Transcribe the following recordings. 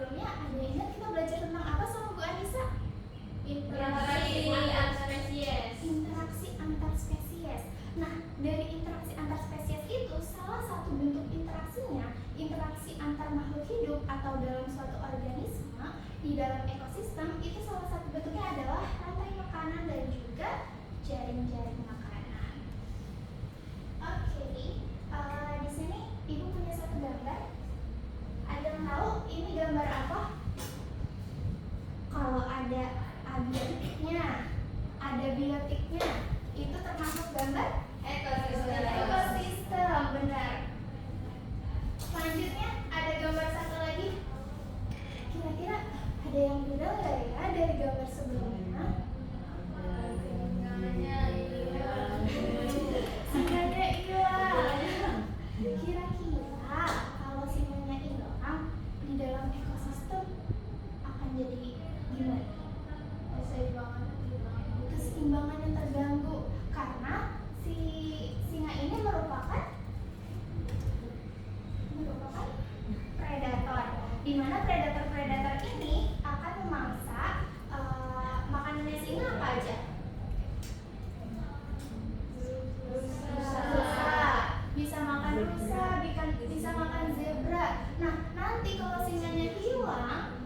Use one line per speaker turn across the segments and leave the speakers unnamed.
sebelumnya ada ingat kita belajar tentang apa sama Bu Anissa?
Interaksi antar spesies.
Interaksi antar spesies. Nah, dari interaksi antar spesies itu salah satu bentuk interaksinya, interaksi antar makhluk hidup atau dalam suatu organisme di dalam ekosistem itu salah satu bentuknya adalah rantai makanan dan juga jaring-jaring makanan. Oke, di sini Ibu punya satu gambar. Ada yang tahu ini gambar apa? Kalau ada abiotiknya, ada biotiknya, itu termasuk gambar
Ekosistem.
ekosistem, benar. Selanjutnya ada gambar satu lagi. Kira-kira ada yang beda nggak ya dari gambar sebelumnya? Singanya hilang. Kira-kira kalau singanya hilang di dalam ekosistem akan jadi gimana? Keseimbangannya terganggu karena si singa ini merupakan predator, di mana predator ini akan memangsa makanannya singa apa aja? Rusa, bisa makan rusa, bisa makan zebra. Nah, nanti kalau singanya hilang,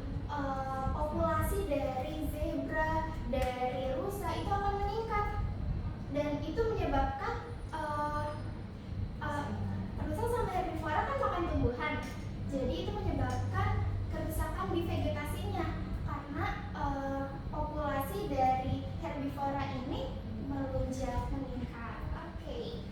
populasi dari zebra, dari rusa itu akan meningkat, dan itu menyebabkan rusa sama herbivora kan makan tumbuhan, jadi itu menyebabkan kerusakan di vegetasinya karena populasi dari herbivora ini melonjak meningkat. Oke,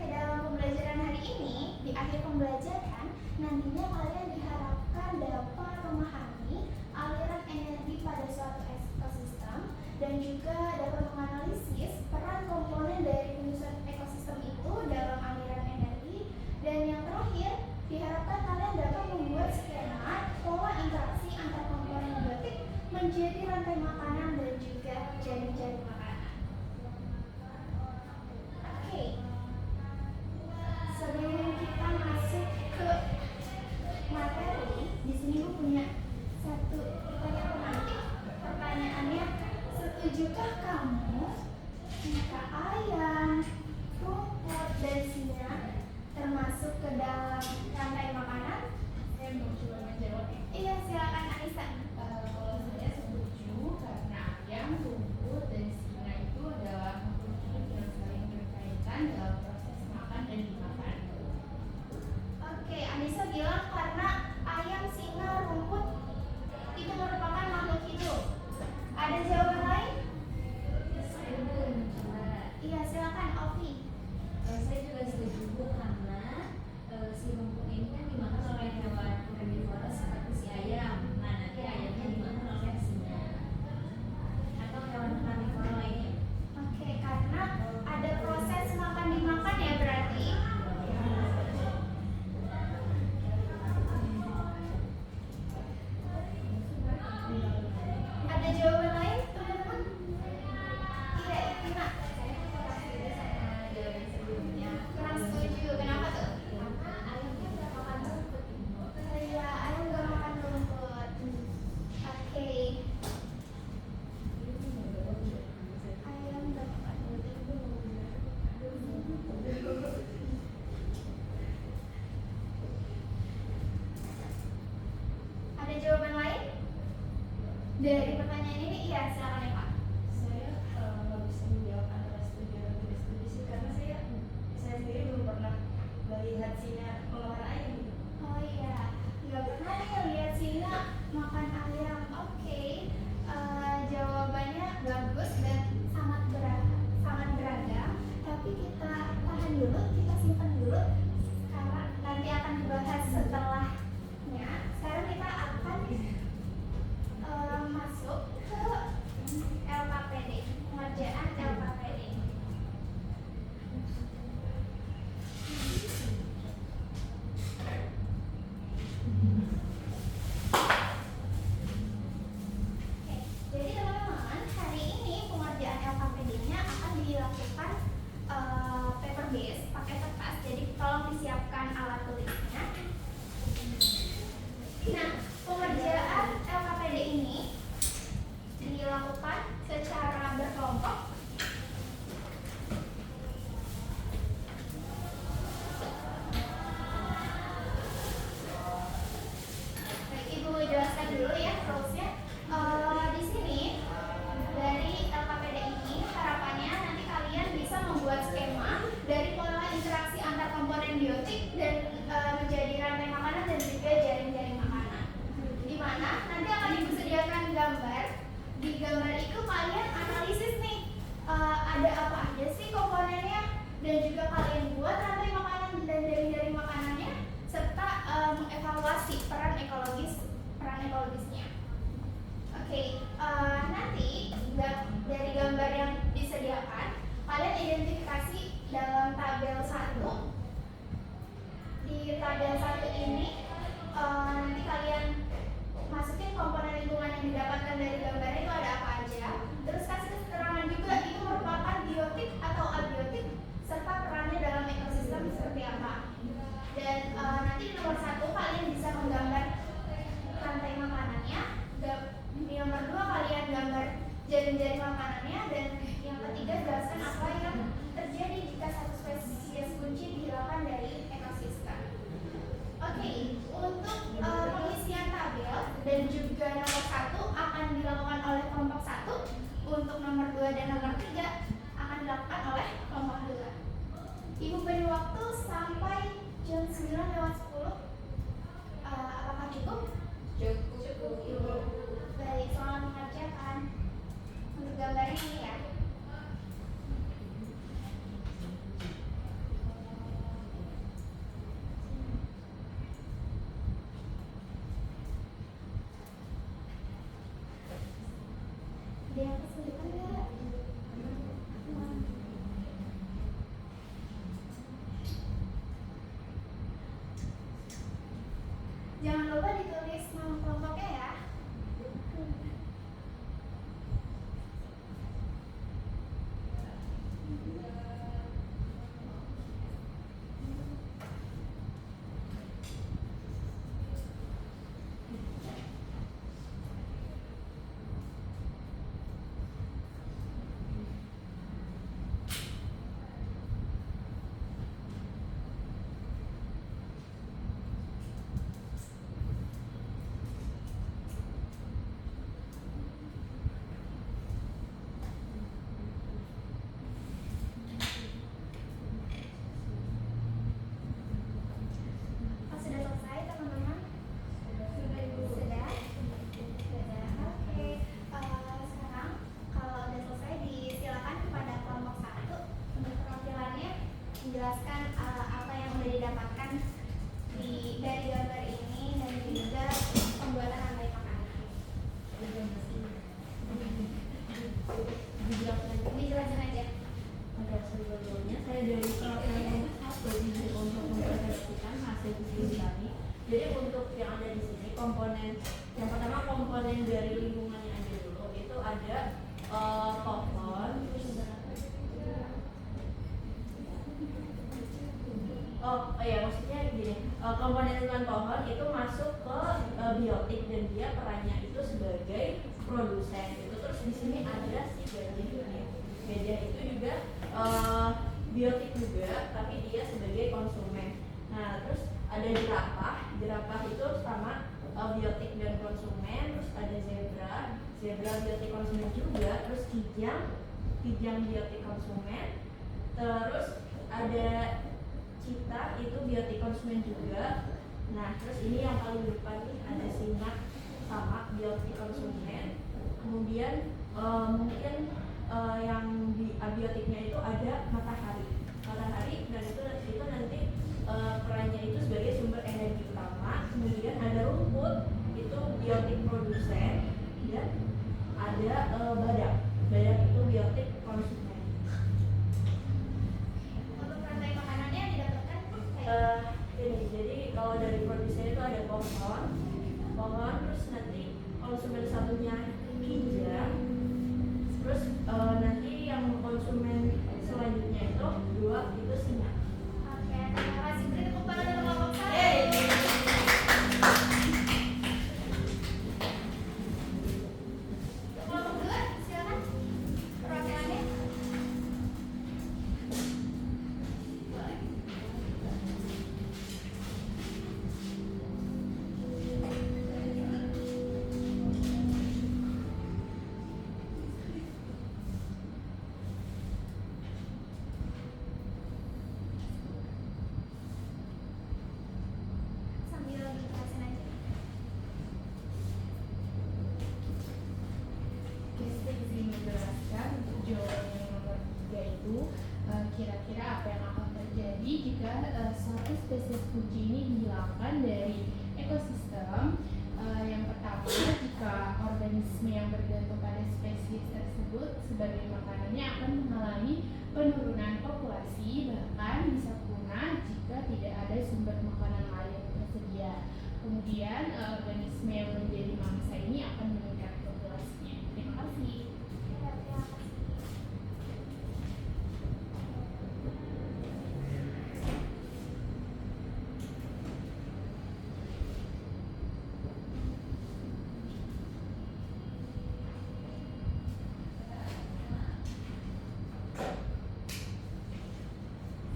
dalam pembelajaran hari ini, di akhir pembelajaran nantinya kalian diharapkan dapat memahami aliran energi pada suatu ekosistem dan juga dapat menganalisis peran komponen dari penyusunan ekosistem itu dalam aliran energi, dan yang terakhir diharapkan kalian dapat membuat skema pola interaksi antar komponen biotik menjadi rantai makanan dan juga jaring-jaring makanan. Oke. Sebelum kita masuk ke materi, di sini gue punya satu pertanyaan menarik. Pertanyaannya, setujukah kamu jika ayam, rumput, dan singa termasuk ke dalam rantai makanan?
Saya mau coba menjawab.
Iya, silakan Anissa.
Kalau saya setuju karena ayam, rumput, dan singa itu adalah makhluk hidup yang saling berkaitan dalam proses makan dan dimakan.
Oke, Anissa bilang karena ayam, singa, rumput itu merupakan makhluk hidup. Ada jawaban lain?
Saya belum mencoba.
Iya, silakan Ovi.
Saya juga setuju karena si rumput ini kan dimakan oleh hewan herbivora seperti si ayam. Nah, nanti ayamnya dimakan oleh singa atau hewan karnivora lainnya.
Oke, karena ada proses makan dimakan ya berarti. Ada jawaban lain, teman-teman? Iya, Tina.
Jawaban sebelumnya.
Kurang setuju. Kenapa tuh? Iya, ayam nggak makan rumput. Oke. Ayam nggak makan rumput. Ada jawaban lain dari pertanyaan ini? Iya, silakan ya Pak.
Saya nggak bisa menjawab antara setuju dan tidak setuju sih, karena saya sendiri belum pernah melihat singa memakan ayam gitu.
Oh iya, nggak pernah nih lihat singa makan ayam. Oke, jawabannya bagus dan sangat beragam. Tapi kita tahan dulu, kita simpan dulu. Sekarang nanti akan dibahas setelahnya. Sekarang kita akan masuk ke Jangan lupa ditulis nama kelompoknya ya. Oh, sudah selesai teman-teman? Sudah Ibu. Sudah? Sudah. Oke. Sekarang kalau udah selesai disilakan kepada kelompok 1 untuk perwakilannya menjelaskan apa yang sudah didapatkan dari gambar ini dan juga pembuatan rantai makanan. Dijelaskan aja.
Pada sebelumnya saya dari perwakilan satu untuk mempresentasikan hasil diskusi kami. Jadi untuk yang ada di sini komponen yang pertama komponen dari lingkungannya aja dulu itu ada pohon. Maksudnya gini, komponen lingkungan pohon itu masuk ke biotik dan dia perannya itu sebagai produsen itu. Terus di sini ada si gajah. Gajah itu juga biotik juga, tapi dia sebagai konsumen. Nah, terus ada jerapah itu sama biotik dan konsumen. Terus ada zebra biotik konsumen juga. Terus kijang biotik konsumen. Terus ada cita itu biotik konsumen juga. Nah, terus ini yang paling depan nih ada singa sama biotik konsumen. Kemudian mungkin yang di abiotiknya itu ada matahari dan itu nanti perannya itu sebagai sumber energi utama. Kemudian ada rumput itu biotik produsen dan ada badak itu biotik konsumen.
Untuk rantai makanannya yang didapatkan
Jadi kalau dari produsen itu ada pohon terus nanti konsumen satunya kijang. Terus nanti yang konsumen selanjutnya itu 2 itu singa.
Oke, terima kasih. Beri tepuk tangan untuk kelompok 1. Kelompok 2, silakan perwakilannya. Sambil dijelasin aja.
Oke, saya izin menjelaskan untuk jawaban yang nomor 3 itu kira-kira apa yang akan terjadi jika suatu spesies kunci ini dihilangkan dari ekosistem. Yang pertama, jika organisme yang bergantung pada spesies tersebut sebagai makanannya akan mengalami penurunan populasi, bahkan bisa punah jika tidak ada sumber makanan lain yang tersedia. Kemudian organisme yang menjadi mangsa ini akan meningkat populasinya. Terima kasih.
Ya, terima kasih.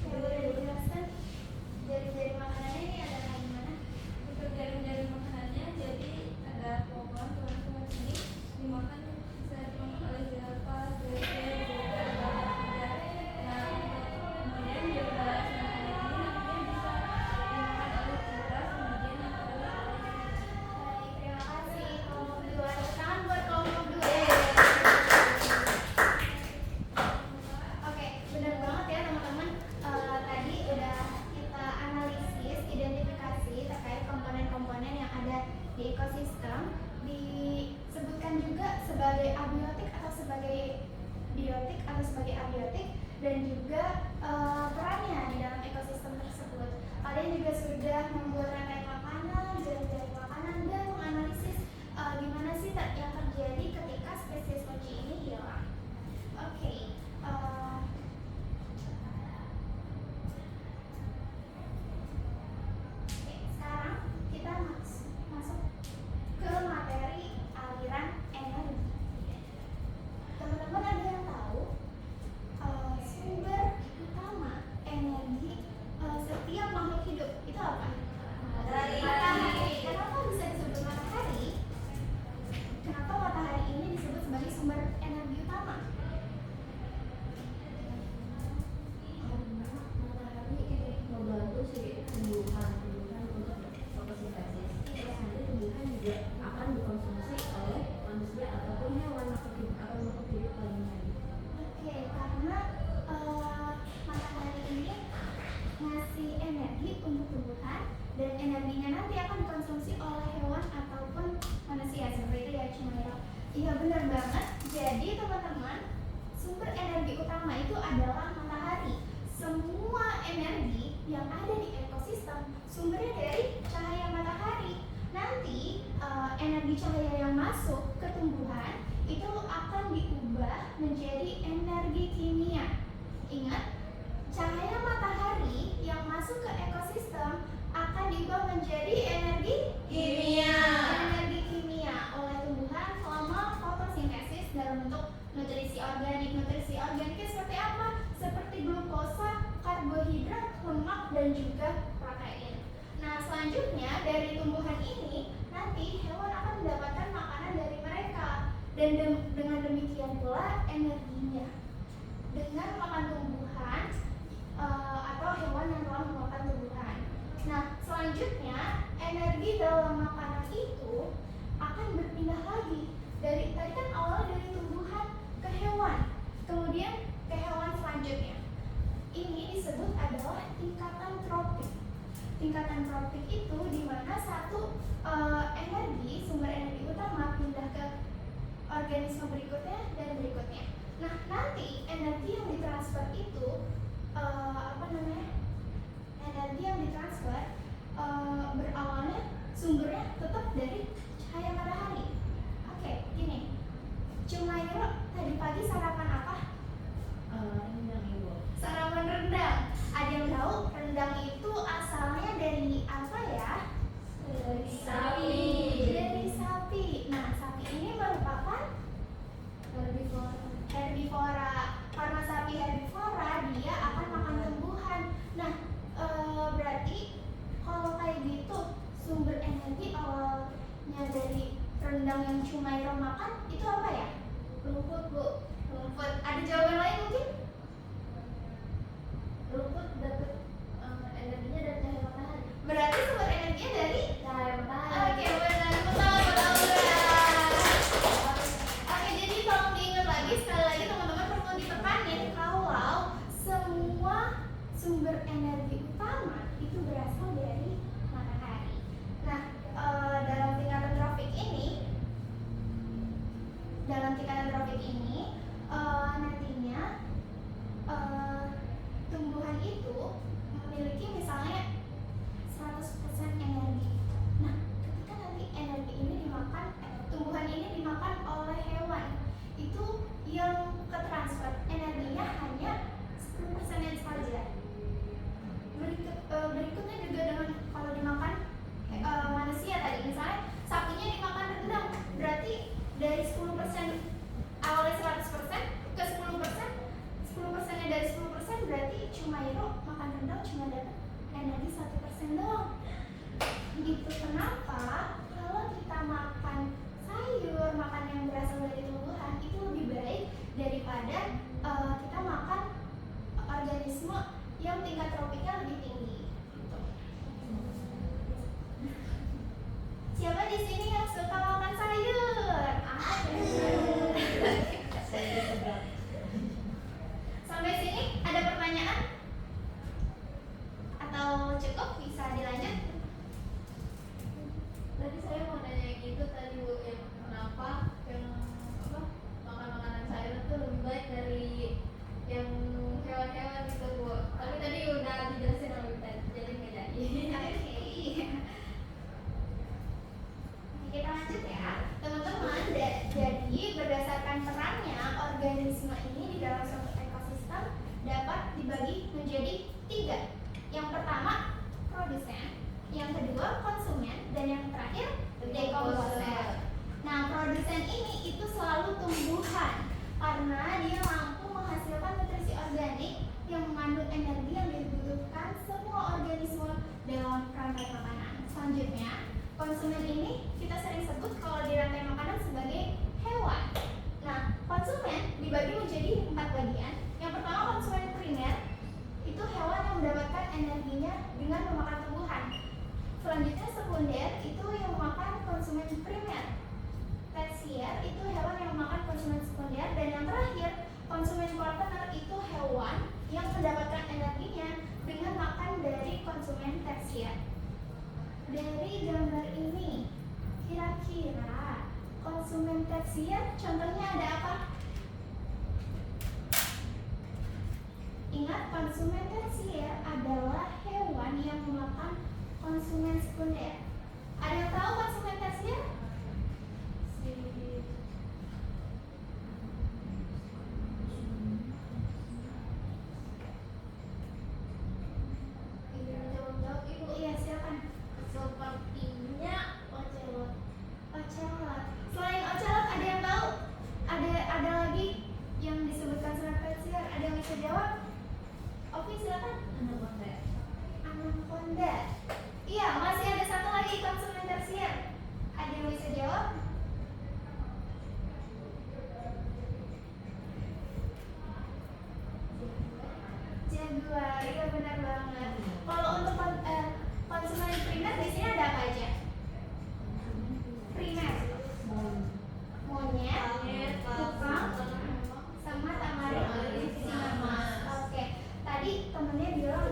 Ya, boleh dijelaskan jari-jari makanannya ini ada kayak gimana?
Untuk jaring-jaring makanannya jadi ada pohon ini dimakan bisa
akan dikonsumsi oleh hewan ataupun manusia, seperti itu ya Cumaira. Iya benar banget. Jadi teman-teman, sumber energi utama itu adalah matahari. Semua energi yang ada di ekosistem sumbernya dari cahaya matahari. Nanti energi cahaya yang masuk ke tumbuhan itu akan diubah menjadi energi kimia. Ingat, cahaya matahari yang masuk ke ekosistem akan diubah menjadi energi
Kimia.
Energi kimia oleh tumbuhan selama fotosintesis dalam bentuk nutrisi organik. Nutrisi organiknya seperti apa? Seperti glukosa, karbohidrat, lemak, dan juga protein. Nah, selanjutnya dari tumbuhan ini nanti hewan akan mendapatkan makanan dari mereka, dan dengan demikian pula energinya dengan makan tumbuhan atau hewan yang telah memakan tumbuhan. Nah, selanjutnya energi dalam makanan itu akan berpindah lagi dari tadi kan awalnya dari tumbuhan ke hewan, kemudian ke hewan selanjutnya. Ini disebut adalah tingkatan tropik. Tingkatan tropik itu di mana satu energi, sumber energi utama pindah ke organisme berikutnya dan berikutnya. Nah, nanti energi yang ditransfer itu energi yang ditransfer berawalnya sumbernya tetap dari cahaya matahari. Oke, gini. Cumairo tadi pagi sarapan apa?
Rendang Ibu.
Sarapan rendang. Ada yang tahu rendang itu asalnya dari apa ya?
Dari sapi.
Dari sapi. Nah, sapi ini merupakan herbivora. Karena sapi herbivora, dia akan makan tumbuhan. Nah, berarti kalau kayak gitu sumber energi awalnya dari rendang yang Cumairo makan itu apa ya? Rumput, Bu. Rumput. Ada jawaban lain mungkin?
Rumput dapat energinya dari cahaya matahari.
Berarti sumber energinya dari
Cahaya matahari.
Oke, benar. Betul. Oke, jadi tolong diingat lagi, sekali lagi teman-teman perlu ditekanin kalau semua sumber energi utama itu berasal dari matahari. Nah, dalam tingkatan tropik ini nantinya tumbuhan itu memiliki misalnya 100% energi. Nah, ketika nanti energi ini dimakan, tumbuhan ini dimakan oleh hewan, itu yang ketransfer energinya hanya 10% saja. Berikutnya juga dengan kalau dimakan manusia tadi, misalnya sapinya dimakan rendang, berarti dari 10% awalnya 100% ke 10%nya dari 10% berarti Cumairo makan rendang cuma dapat energi 1% doang. Gitu. Kenapa? Kalau kita makan sayur, makan yang berasal dari tumbuhan itu lebih baik daripada kita makan organisme yang tingkat tropiknya lebih tinggi. Gitu. Siapa di sini yang suka makan sayur? Sampai sini ada pertanyaan? Atau cukup bisa dilanjut?
Tadi saya mau nanya yang itu tadi Bu, yang kenapa yang makan makanan sayur itu lebih baik dari yang hewan-hewan gitu Bu. Tapi tadi udah dijelasin oleh tadi, jadi nggak jadi.
Oke. Kita lanjut ya, teman-teman. Jadi berdasarkan perannya organisme ini di dalam suatu ekosistem dapat dibagi menjadi 3. Yang pertama produsen, yang kedua konsumen, dan yang terakhir dekomposer. Nah, produsen ini itu selalu tumbuhan karena dia mampu menghasilkan nutrisi organik yang mengandung energi yang dibutuhkan semua organisme dalam rantai makanan. Selanjutnya, konsumen ini kita sering sebut kalau di rantai makanan sebagai hewan. Nah, konsumen dibagi menjadi 4 bagian. Yang pertama konsumen primer, itu hewan yang mendapatkan energinya dengan memakan tumbuhan. Selanjutnya sekunder, itu yang memakan konsumen primer. Tersier, itu hewan yang memakan konsumen sekunder. Dan yang terakhir, konsumen kuarter, itu hewan yang mendapatkan energinya dengan makan dari konsumen tersier. Dari gambar konsumen tersier, contohnya ada apa? Ingat, konsumen tersier adalah hewan yang memakan konsumen sekunder. Ada yang tahu konsumen tersier? Jawab-jawab Ibu. Iya, silakan.
Sepertinya ocelot.
Ocelot. Selain ocelot ada yang tahu? Ada lagi yang disebutkan konsumen tersier. Ada yang bisa jawab? Oke, silakan.
Anaconda.
Anaconda. Iya, masih ada satu lagi konsumen tersier. Ada yang bisa jawab? Jaguar, iya benar banget. Kalau untuk konsumen primer di sini ada apa aja? Primer, monyet, kupang, sama tamarin, singa. Oke, tadi temennya bilang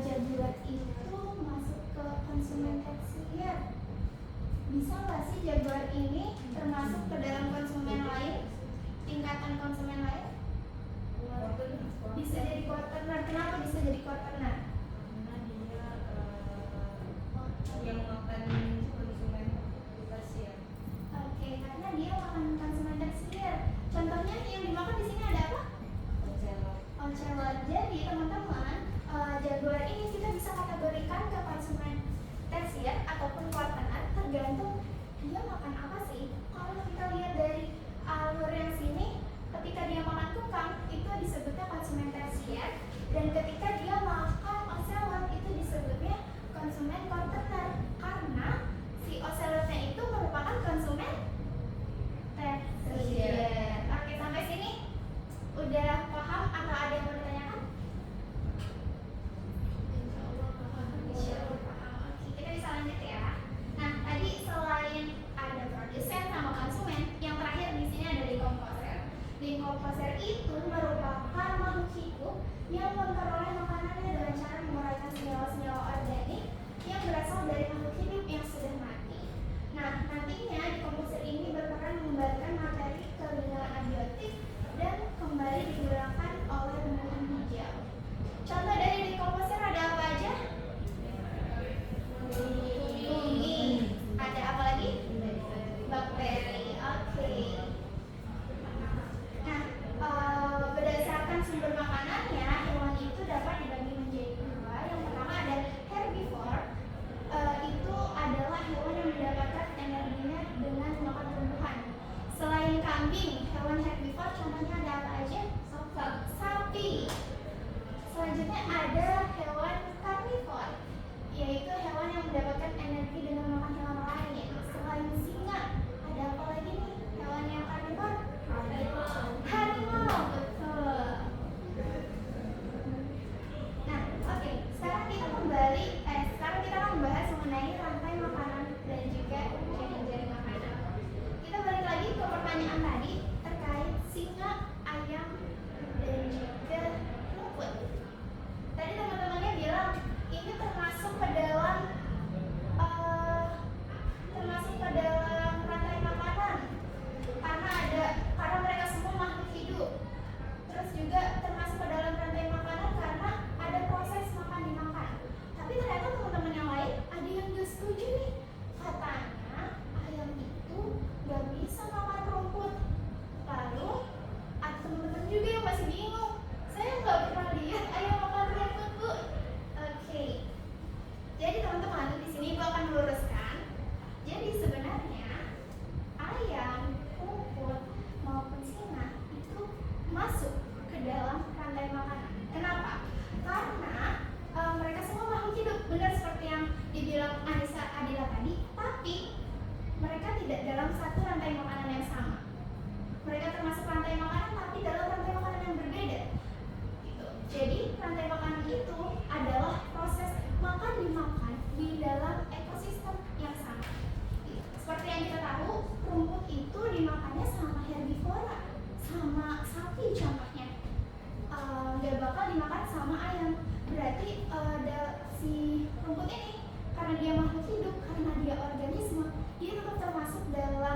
jaguar itu masuk ke konsumen tersier. Bisa nggak sih jaguar ini termasuk ke dalam konsumen lain, tingkatan konsumen lain? Bisa jadi quarterner. Kenapa bisa jadi quarterner?
Karena dia yang makan konsumen tersier.
Oke, karena dia makan konsumen tersier. Contohnya yang dimakan di sini ada apa?
Ocelot.
Ocelot. Jadi teman-teman, jaguar ini kita bisa kategorikan ke konsumen tersier ataupun quarterner, tergantung dia makan apa sih. Kalau kita lihat dari alur yang sini, ketika dia makan kukang itu disebutnya konsumen tersier, dan ketika dia makan ocelot itu disebutnya konsumen quarterner, karena si ocelotnya itu merupakan konsumen tersier. Oke, sampai sini udah paham atau ada yang mau ditanyakan? Insya Allah paham. Oke, kita bisa lanjut ya. Nah, tadi selain ada produsen sama konsumen, yang terakhir di sini ada decomposer. Decomposer itu merupakan makhluk hidup yang memperoleh makanannya dengan cara menguraikan senyawa-senyawa organik yang berasal dari makhluk hidup yang sudah mati. Nah, nantinya decomposer ini berperan mengembalikan materi ke lingkungan abiotik dan kembali digunakan oleh tumbuhan hijau. Contoh dari decomposer ada apa aja? Fungi. Ada apa lagi? Bakteri. Oke. Nah, berdasarkan sumber makanannya, hewan itu dapat dibagi menjadi dua. Yang pertama ada herbivore. Itu adalah hewan yang mendapatkan energinya dengan memakan tumbuhan. Selain kambing, hewan herbivore contohnya ada apa aja? Sapi. Selanjutnya ada hewan karnivor, yaitu hewan yang mendapatkan energi dengan makan hewan lain. Selain singa, ada apa lagi nih? Hewan yang karnivor? Harimau, betul. Nah, oke. Sekarang kita akan membahas mengenai rantai makanan dan juga jaring-jaring makanan. Kita balik lagi ke pertanyaan tadi terkait singa, ayam, dan juga rumput. Tadi teman-temannya bilang ini termasuk ke dalam rantai makanan karena mereka semua makhluk hidup. Terus juga termasuk ke dalam rantai makanan karena ada proses makan dimakan. Tapi ternyata teman-teman yang lain ada yang gak setuju nih. Katanya ayam itu gak bisa makan rumput. Lalu ada teman-teman juga yang masih bingung. Saya gak pernah lihat ayam makan rumput, Bu. Oke. Jadi teman-teman, di sini Ibu akan meluruskan. Jadi sebenarnya ayam, rumput maupun singa itu masuk ke dalam rantai makanan. Kenapa? Karena mereka semua makhluk hidup, benar seperti yang dibilang Adila tadi, tapi mereka tidak dalam satu rantai makanan yang sama. Mereka termasuk rantai makanan, tapi dalam rantai makanan yang berbeda. Gitu. Jadi rantai makanan itu adalah proses makan dimakan di dalam ekosistem yang sama. Seperti yang kita tahu, rumput itu dimakannya sama herbivora, sama sapi contohnya. Gak bakal dimakan sama ayam. Berarti si rumput ini, karena dia makhluk hidup, karena dia organisme, dia tetap termasuk dalam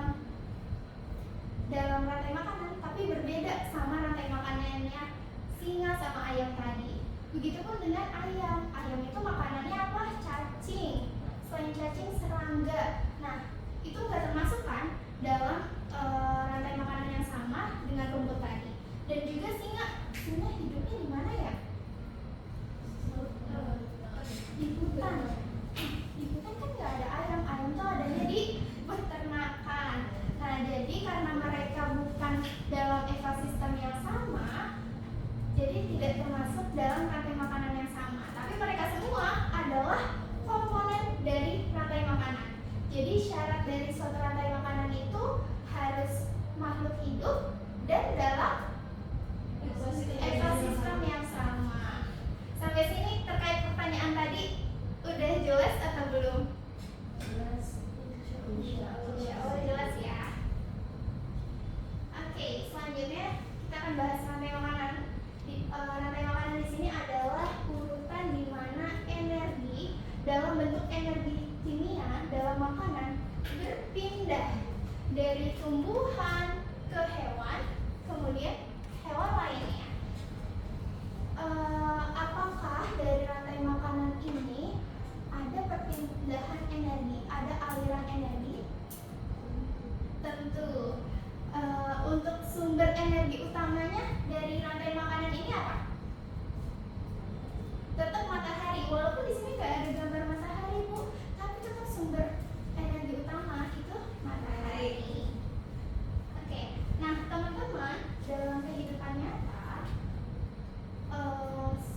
Jadi syarat dari suatu rantai makanan itu harus makhluk hidup dan dalam ekosistem yang sama. Sampai sini terkait pertanyaan tadi udah jelas atau belum?
Jelas.
Insya Allah jelas ya. Oke, selanjutnya kita akan bahas rantai makanan. Rantai makanan di sini adalah urutan di mana energi dalam bentuk energi kimia dalam makanan berpindah dari tumbuhan ke hewan, kemudian hewan lainnya. Apakah dari rantai makanan ini ada perpindahan energi, ada aliran energi? Tentu. Untuk sumber energi utamanya dari rantai makanan ini apa? Tetap matahari. Walaupun di sini nggak ada gambar matahari, Bu, tapi tetap sumber energi utama itu matahari. Oke. Nah, teman-teman, dalam kehidupan nyata,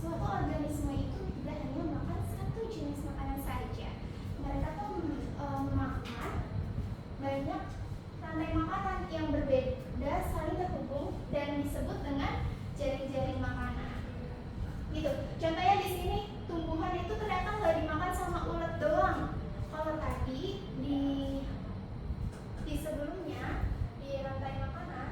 suatu organisme itu tidak hanya makan satu jenis makanan saja. Mereka tuh makan banyak rantai makanan yang berbeda saling terhubung dan disebut dengan jaring-jaring makanan. Gitu. Contohnya di sini tumbuhan itu ternyata nggak dimakan sama ulet doang. Kalau tadi di sebelumnya di rantai makanan,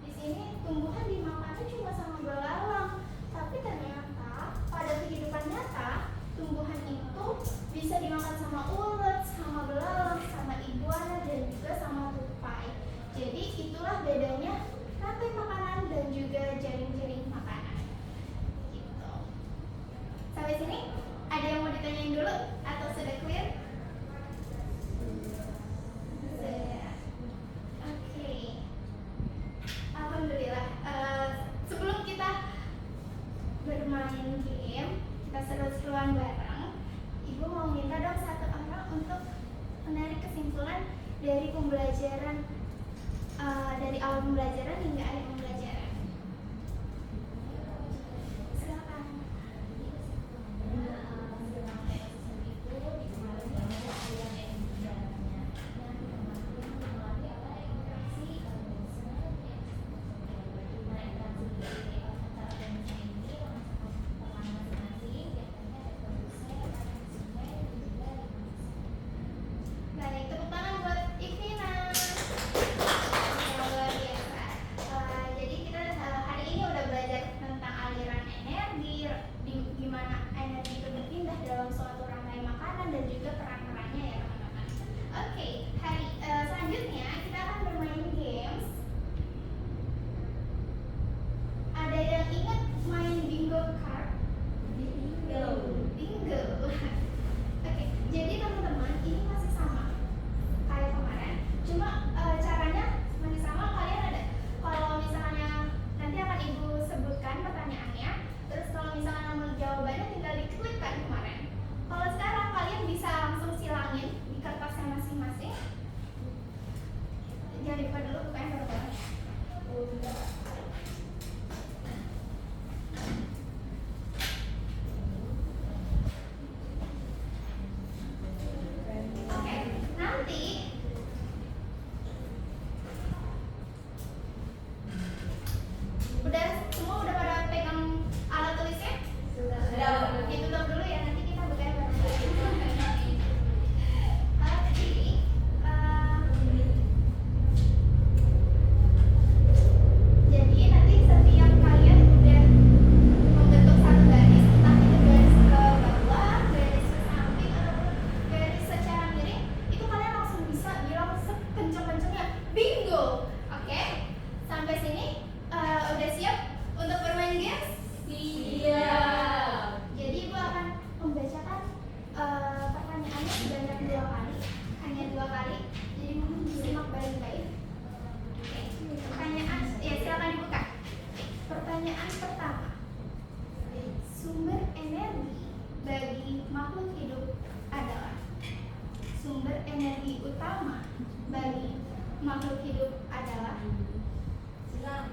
di sini tumbuhan dimakannya cuma sama belalang. Tapi ternyata pada kehidupan nyata tumbuhan itu bisa dimakan sama ulet, sama belalang, sama iguana dan juga sama tupai. Jadi itulah bedanya rantai makanan dan juga jaring-jaring makanan. Gitu. Sampai sini ada yang mau ditanyain dulu atau sudah clear? Sudah. Oke. Alhamdulillah. Sebelum kita bermain game, kita seru-seruan bareng, Ibu mau minta dong satu orang untuk menarik kesimpulan dari pembelajaran, dari awal pembelajaran hingga akhir pembelajaran. Silakan. Baik, tepuk tangan buat Ivina. Luar biasa. Jadi kita hari ini udah belajar tentang aliran energi, gimana energi itu berpindah dalam suatu rantai makanan dan juga peran-perannya ya teman-teman. Oke, selanjutnya kita akan bermain games. Ada yang ingat main bingo card? Bingo. Oke, jadi teman-teman ini masih sama kayak kemarin, cuma caranya masih sama. Kalian ada, kalau misalnya nanti akan Ibu sebutkan pertanyaannya, terus kalau misalnya namun jawabannya tinggal diklik kan kemarin. Kalau sekarang kalian bisa langsung silangin di kertasnya masing-masing. Jangan dibuka dulu, bukannya baru banget. Oke, nanti semua udah pada pegang alat tulisnya?
Sudah.
Ditutup dulu ya, nanti kita buka bareng-bareng. Jadi nanti setiap kalian udah membentuk satu garis, entah itu garis ke bawah, garis ke samping, ataupun garis secara miring, itu kalian langsung bisa bilang sekencang-kencangnya bingo. Oke? Sampai sini udah siap untuk bermain games?
Siap.
Jadi Ibu akan membacakan pertanyaannya sebanyak 2 kali, hanya 2 kali. Jadi mohon disimak baik-baik. Oke, pertanyaan, ya silakan dibuka. Pertanyaan pertama, sumber energi bagi makhluk hidup adalah? Sumber energi utama bagi makhluk hidup adalah?
Silang.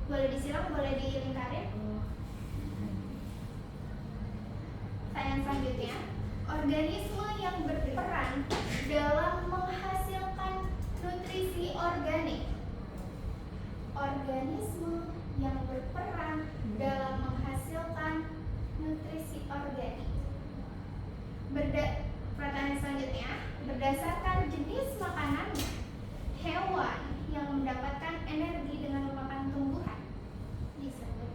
Boleh disilang, boleh dilingkarin. Pertanyaan selanjutnya, organisme yang berperan dalam organisme yang berperan dalam menghasilkan nutrisi organik. Pertanyaan selanjutnya, berdasarkan jenis makanannya, hewan yang mendapatkan energi dengan memakan tumbuhan disebut.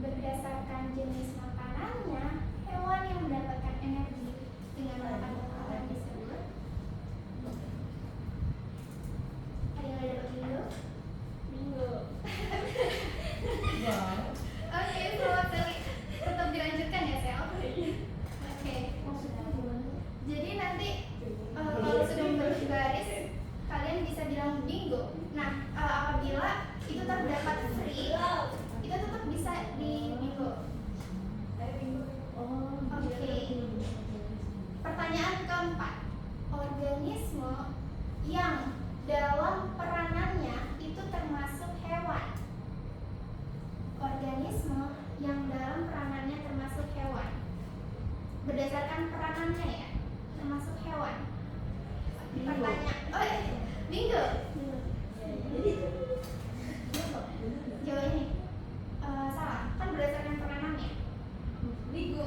Berdasarkan jenis makanannya, hewan yang mendapatkan energi dengan memakan tumbuhan disebut. Ada yang ada bingo?
Bingo.
Oke, selamat sekali. Tetap dilanjutkan ya, Sel? Oke. Jadi nanti kalau sudah berbaris, kalian bisa bilang bingo. Nah, apabila itu terdapat free, itu tetap bisa di bingo. Oke. Pertanyaan keempat, organisme yang dalam peranannya itu termasuk hewan. Organisme yang dalam peranannya termasuk hewan. Berdasarkan peranannya ya, termasuk hewan. Pertanyaan, bingo. Jawabannya salah, kan berdasarkan peranannya.
Bingo.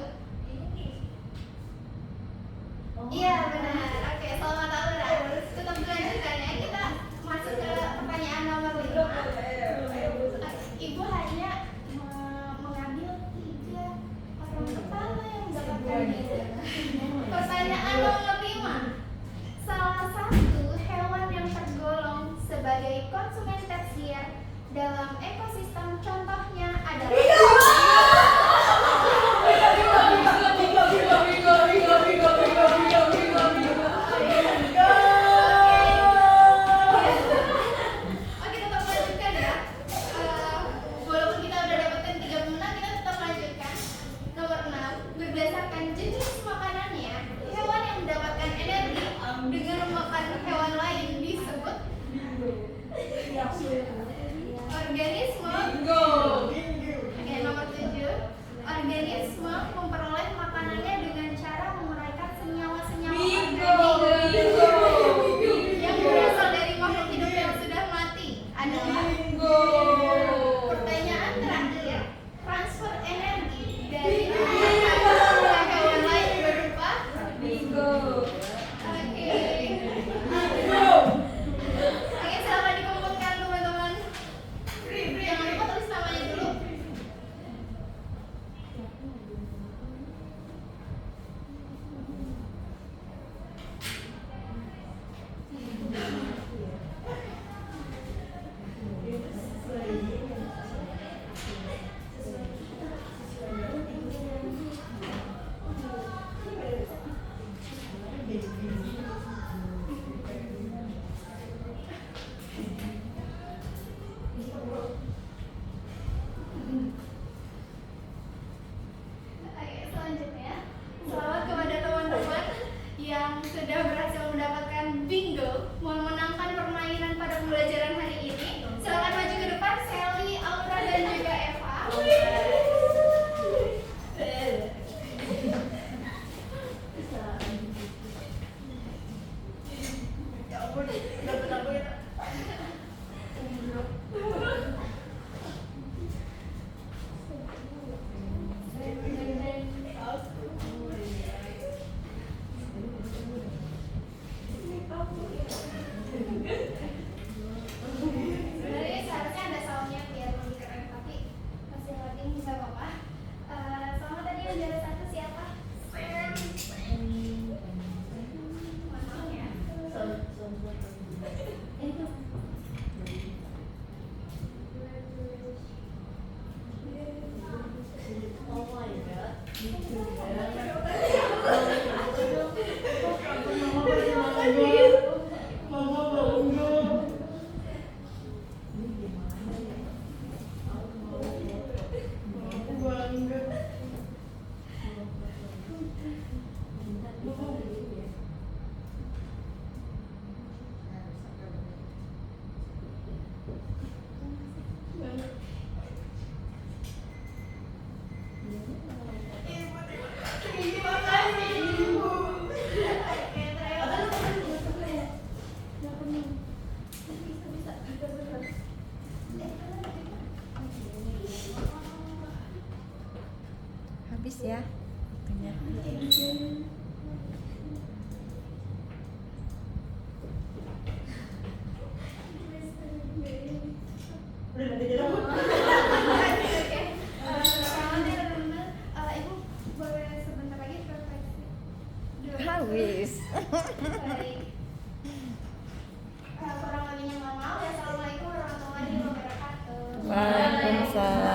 Iya benar. Oke, selamat Aura. Tetap dilanjutkan ya. Kita masuk ke pertanyaan nomor 5. Ibu hanya mengambil 3 orang pertama yang mendapatkan bingo. Pertanyaan nomor 5. Salah satu hewan yang tergolong sebagai konsumen tersier dalam ekosistem contohnya adalah Oke, tetap lanjutkan ya. Walaupun kita udah dapetin 3 menang, kita tetap lanjutkan. Nomor 6, berdasarkan jenis makanannya, hewan yang mendapatkan energi dengan memakan hewan lain disebut organisme. Oke, nomor 7, organisme memperoleh makanannya dengan cara menguraikan senyawa-senyawa organik yang berasal dari makhluk hidup yang sudah mati adalah. Pertanyaan terakhir, transfer energi dari hewan ke hewan lain berupa. Oke, selamat dikumpulkan teman-teman. Jangan lupa tulis namanya dulu. Oke, selanjutnya selamat kepada teman-teman yang sudah berhasil mendapatkan bingo memenangkan permainan pada pembelajaran hari ini. Silakan maju ke depan, Sally, Aura, dan juga Eva. Sebenarnya seharusnya ada soundnya biar lebih keren, tapi masih loading nggak apa-apa. Selamat tadi yang juara 1 siapa? Maaf ya. Terima kasih Ibu. Oke, terima kasih. Baik. Kurang lebihnya mohon maaf. Assalamualaikum warahmatullahi wabarakatuh.
Waalaikumsalam.